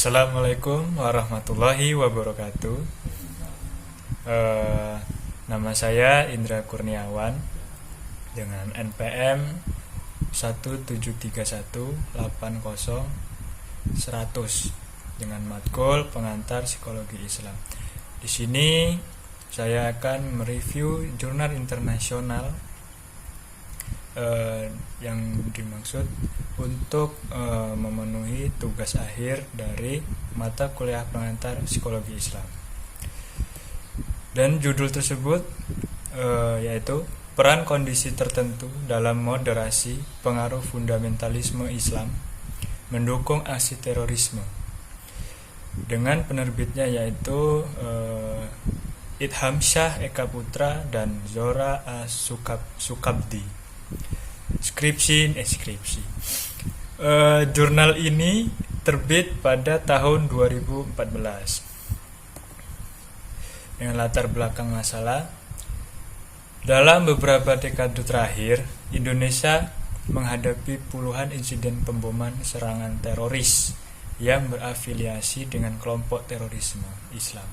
Assalamualaikum warahmatullahi wabarakatuh. Nama saya Indra Kurniawan dengan NPM 173180100 dengan matkul pengantar psikologi Islam. Di sini saya akan mereview jurnal internasional yang dimaksud untuk memenuhi tugas akhir dari mata kuliah pengantar psikologi Islam. Dan judul tersebut yaitu peran kondisi tertentu dalam moderasi pengaruh fundamentalisme Islam mendukung aksi terorisme. Dengan penerbitnya yaitu Idham Shah Eka Putra dan Zora Sukabdi. Skripsi. Jurnal ini terbit pada tahun 2014. Dengan latar belakang masalah, dalam beberapa dekade terakhir, Indonesia menghadapi puluhan insiden pemboman serangan teroris yang berafiliasi dengan kelompok terorisme Islam.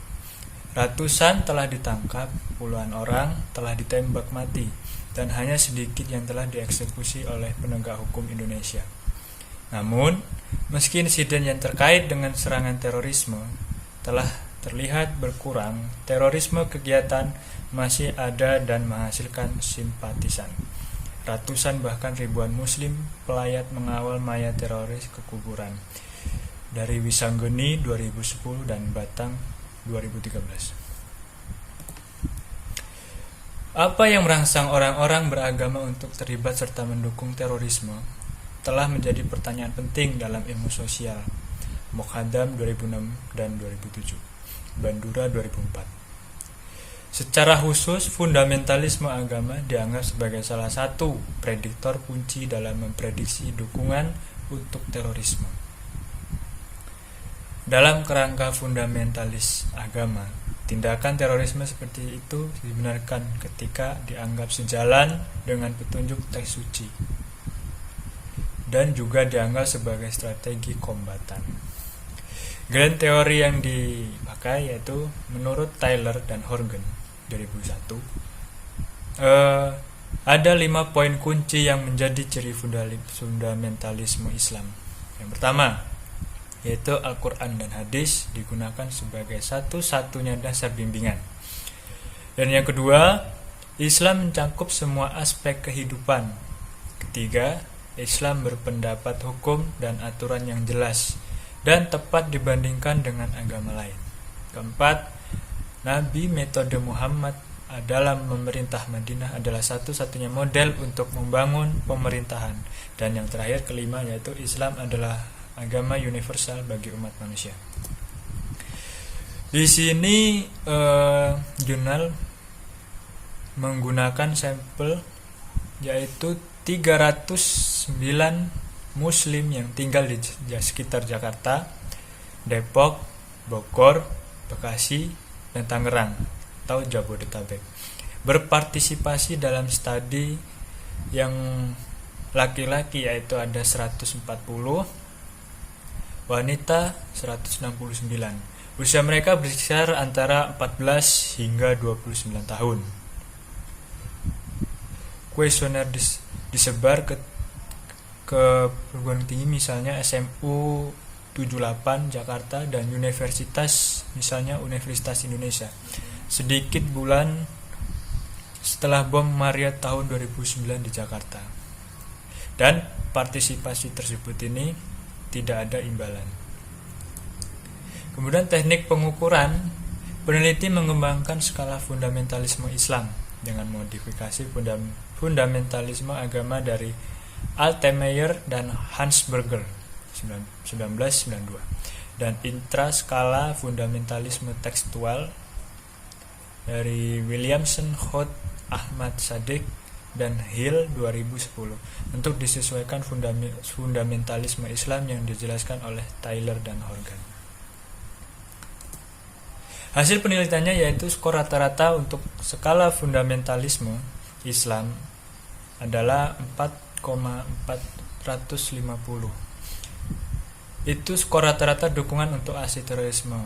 Ratusan telah ditangkap, puluhan orang telah ditembak mati, dan hanya sedikit yang telah dieksekusi oleh penegak hukum Indonesia. Namun, meski insiden yang terkait dengan serangan terorisme telah terlihat berkurang, terorisme kegiatan masih ada dan menghasilkan simpatisan. Ratusan bahkan ribuan muslim pelayat mengawal mayat teroris ke kuburan. Dari Wisanggeni 2010 dan Batang 2013. Apa yang merangsang orang-orang beragama untuk terlibat serta mendukung terorisme telah menjadi pertanyaan penting dalam ilmu sosial. Moghadam 2006 dan 2007, Bandura 2004. Secara khusus, fundamentalisme agama dianggap sebagai salah satu prediktor kunci dalam memprediksi dukungan untuk terorisme. Dalam kerangka fundamentalis agama, tindakan terorisme seperti itu dibenarkan ketika dianggap sejalan dengan petunjuk teks suci dan juga dianggap sebagai strategi kombatan. Grand teori yang dipakai yaitu menurut Taylor dan Horgen 2001 ada 5 poin kunci yang menjadi ciri fundamentalisme Islam. Yang pertama, yaitu Al-Quran dan Hadis digunakan sebagai satu-satunya dasar bimbingan. Dan yang kedua, Islam mencakup semua aspek kehidupan. Ketiga, Islam berpendapat hukum dan aturan yang jelas dan tepat dibandingkan dengan agama lain. Keempat, Nabi metode Muhammad dalam memerintah Madinah adalah satu-satunya model untuk membangun pemerintahan. Dan yang terakhir, kelima, yaitu Islam adalah agama universal bagi umat manusia. Di sini jurnal menggunakan sampel yaitu 309 muslim yang tinggal di sekitar Jakarta, Depok, Bogor, Bekasi, dan Tangerang atau Jabodetabek. Berpartisipasi dalam studi yang laki-laki yaitu ada 140, wanita 169. Usia mereka berkisar antara 14 hingga 29 tahun. Kuesioner disebar ke perguruan tinggi misalnya SMU 78 Jakarta dan universitas misalnya Universitas Indonesia. Sedikit bulan setelah bom Maria tahun 2009 di Jakarta. Dan partisipasi tersebut ini tidak ada imbalan. Kemudian teknik pengukuran, peneliti mengembangkan skala fundamentalisme Islam dengan modifikasi fundamentalisme agama dari Altemeyer dan Hansberger 1992 dan intraskala fundamentalisme tekstual dari Williamson, Hoth, Ahmad Sadiq dan Hill 2010 untuk disesuaikan fundamentalisme Islam yang dijelaskan oleh Taylor dan Horgan. Hasil penelitiannya yaitu skor rata-rata untuk skala fundamentalisme Islam adalah 4,450. itu skor rata-rata dukungan untuk aksi terorisme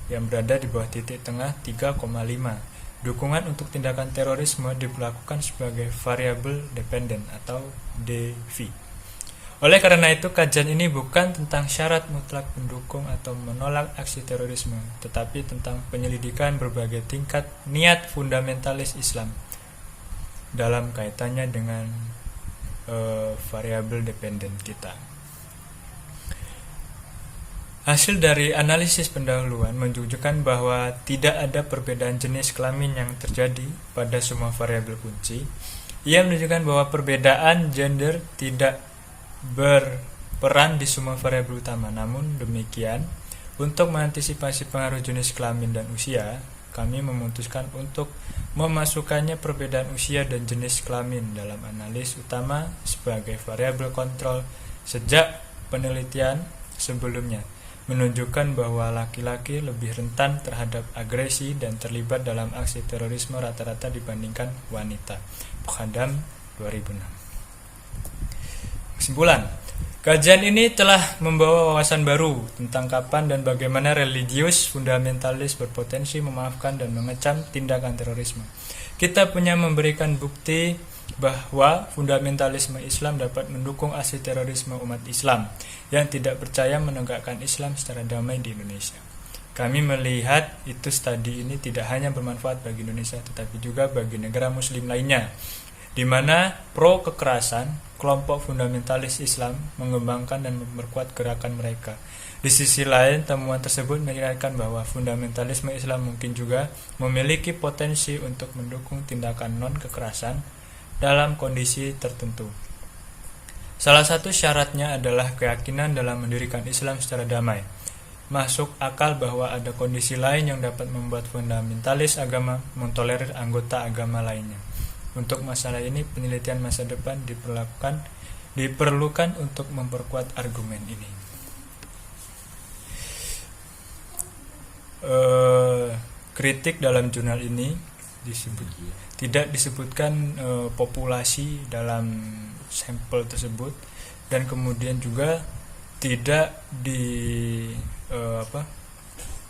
yang berada di bawah titik tengah 3,5. Dukungan untuk tindakan terorisme diperlakukan sebagai variabel dependen atau DV. Oleh karena itu, kajian ini bukan tentang syarat mutlak mendukung atau menolak aksi terorisme, tetapi tentang penyelidikan berbagai tingkat niat fundamentalis Islam dalam kaitannya dengan variabel dependen kita. Hasil dari analisis pendahuluan menunjukkan bahwa tidak ada perbedaan jenis kelamin yang terjadi pada semua variabel kunci. Ia menunjukkan bahwa perbedaan gender tidak berperan di semua variabel utama. Namun demikian, untuk mengantisipasi pengaruh jenis kelamin dan usia, kami memutuskan untuk memasukkannya perbedaan usia dan jenis kelamin dalam analis utama sebagai variabel kontrol sejak penelitian sebelumnya menunjukkan bahwa laki-laki lebih rentan terhadap agresi dan terlibat dalam aksi terorisme rata-rata dibandingkan wanita. Muqaddam 2006. Kesimpulan, kajian ini telah membawa wawasan baru tentang kapan dan bagaimana religius fundamentalis berpotensi memaafkan dan mengecam tindakan terorisme. Kita punya memberikan bukti bahwa fundamentalisme Islam dapat mendukung aksi terorisme umat Islam yang tidak percaya menegakkan Islam secara damai di Indonesia. Kami melihat itu studi ini tidak hanya bermanfaat bagi Indonesia tetapi juga bagi negara muslim lainnya, di mana pro kekerasan kelompok fundamentalis Islam mengembangkan dan memperkuat gerakan mereka. Di sisi lain, temuan tersebut mengingatkan bahwa fundamentalisme Islam mungkin juga memiliki potensi untuk mendukung tindakan non-kekerasan dalam kondisi tertentu. Salah satu syaratnya adalah keyakinan dalam mendirikan Islam secara damai. Masuk akal bahwa ada kondisi lain yang dapat membuat fundamentalis agama mentolerir anggota agama lainnya. Untuk masalah ini, penelitian masa depan diperlukan untuk memperkuat argumen ini. Kritik dalam jurnal ini tidak disebutkan populasi dalam sampel tersebut, dan kemudian juga tidak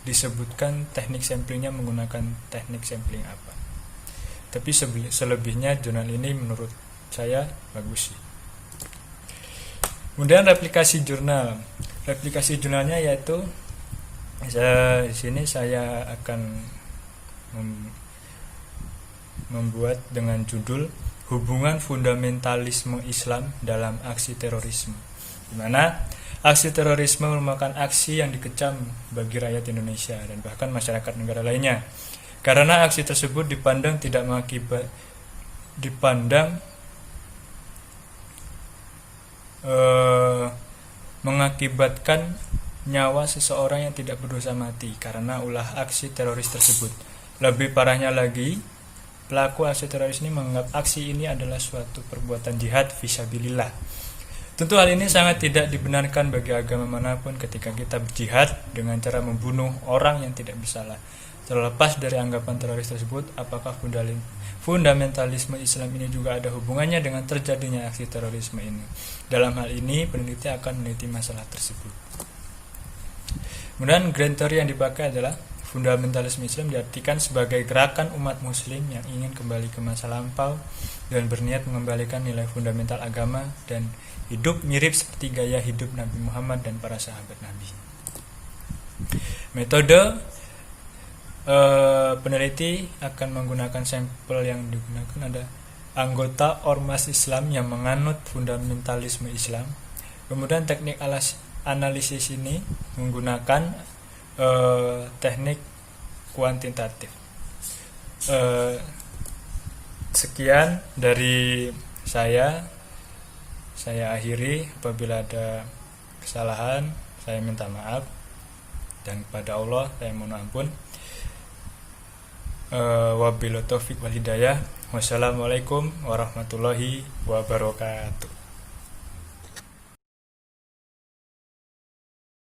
disebutkan teknik samplingnya menggunakan teknik sampling apa. Tapi selebihnya jurnal ini menurut saya bagus sih. Kemudian replikasi jurnalnya yaitu di sini saya akan membuat dengan judul Hubungan Fundamentalisme Islam dalam Aksi Terorisme, di mana aksi terorisme merupakan aksi yang dikecam bagi rakyat Indonesia dan bahkan masyarakat negara lainnya, karena aksi tersebut dipandang mengakibatkan nyawa seseorang yang tidak berdosa mati karena ulah aksi teroris tersebut. Lebih parahnya lagi, pelaku aksi teroris ini menganggap aksi ini adalah suatu perbuatan jihad fisabilillah. Tentu hal ini sangat tidak dibenarkan bagi agama manapun ketika kita berjihad dengan cara membunuh orang yang tidak bersalah. Terlepas dari anggapan teroris tersebut, apakah fundamentalisme Islam ini juga ada hubungannya dengan terjadinya aksi terorisme ini? Dalam hal ini, peneliti akan meneliti masalah tersebut. Kemudian grand theory yang dipakai adalah fundamentalisme Islam diartikan sebagai gerakan umat muslim yang ingin kembali ke masa lampau dan berniat mengembalikan nilai fundamental agama dan hidup mirip seperti gaya hidup Nabi Muhammad dan para sahabat Nabi. Metode peneliti akan menggunakan sampel yang digunakan ada anggota ormas Islam yang menganut fundamentalisme Islam. Kemudian teknik analisis ini menggunakan teknik kuantitatif. Sekian dari saya akhiri. Apabila ada kesalahan saya minta maaf, dan kepada Allah saya mohon ampun. Wabillahi taufiq wal hidayah. Wassalamualaikum warahmatullahi wabarakatuh.